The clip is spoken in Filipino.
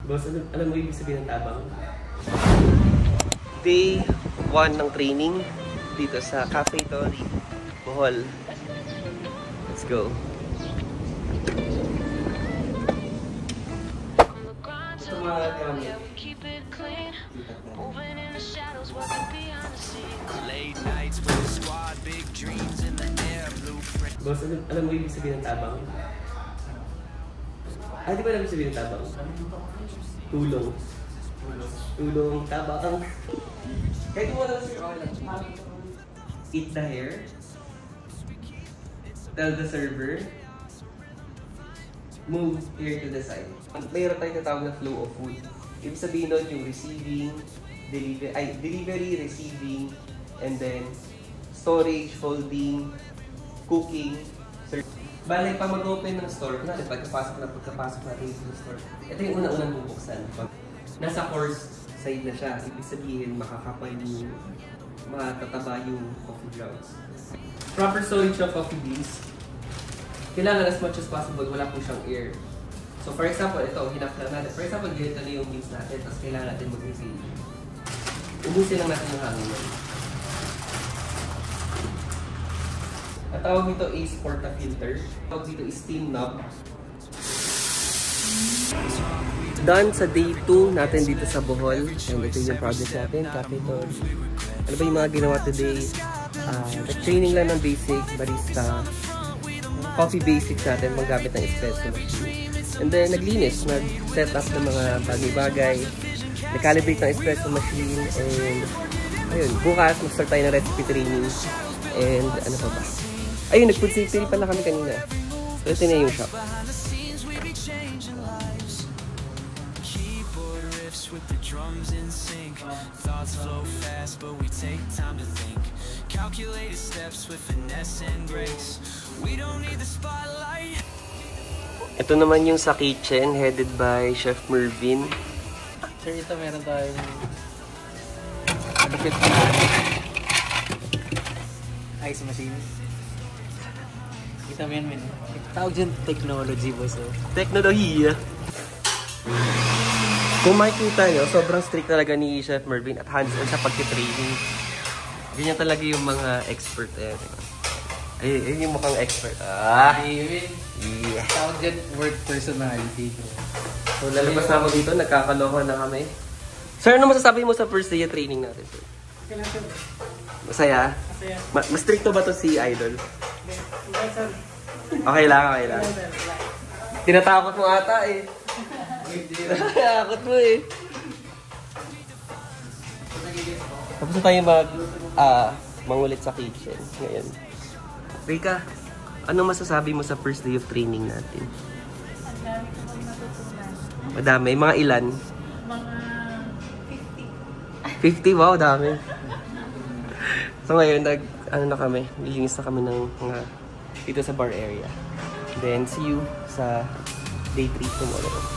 Boss, alam mo ibig sabihin ng tabang? Day 1 ng training dito sa Cafe Tori, Bohol. Let's go. Ito mga gamit. Boss, alam mo ibig sabihin ng tabang? Di ba alam ibig sabihin ng tabang? Tulong. Tulong, tabang. Kahit mo na sir, okay lang. Eat the hair. Tell the server. Move here to the side. Mayroon tayong natawag na flow of food. Ibig sabihin nun yung receiving, delivery, receiving, and then storage, holding, cooking. Bale, pag mag-open ng store, kunwari pagkapasok natin sa store, ito yung una-unang bubuksan. Nasa course side na siya, ibig sabihin makakapal yung, makatataba yung coffee grounds. Proper storage ng coffee beans. Kailangan as much as possible, wala po siyang air. So for example, ito, hinap lang natin. For example, ganito na yung beans natin, tapos kailangan natin mag-refill. Ubusin lang natin yung hangin nun. At tawag dito is portafilter. Tawag dito is steam knob. Done sa day 2 natin dito sa Bohol. And ito yung project natin, Cafe Tori. Ano ba yung mga ginawa today? Training lang ng basic, barista, coffee basics natin, maggamit ng espresso machine. And then naglinis, nag-set up ng mga bagay-bagay, nag-calibrate ng espresso machine, and ayun, bukas mag-start tayo ng recipe training. And ano pa ba? Ayun, nag-food safety pala kami kanina. So ito na yung shop. With the drums in sync, thoughts flow fast, but we take time to think. Calculated steps with finesse and grace. We don't need the spotlight. Ito naman yung sa kitchen, headed by Chef Mervin. Sir, ito meron tayong ice machine. Kita mo yan, men. Tawag dyan technology, boss. Teknolohiya. Kung makikita nyo, sobrang strict talaga ni Chef Mervin at hands-on sa pagtitraining. Ganyan talaga yung mga expert. Ayun yung mukhang expert. Yeah. Tawag dyan work personality. So lalabas na ako dito, nagkakalokohan na kami. Sir, ano masasabi mo sa first day training natin, sir? Okay lang, sir. Masaya? Masaya. Mas stricto ba to si Idol? Okay lang, okay lang. Tinatakot mo ata eh. Takot mo eh. Tapos na tayo mangulit sa kitchen ngayon. Rika, ano masasabi mo sa first day of training natin? Ang dami ko pang natutunan. Madami. Mga ilan? Mga 50? Wow, dami. So ngayon, nilinis na kami ng dito sa bar area. Then, see you sa day 3 tomorrow.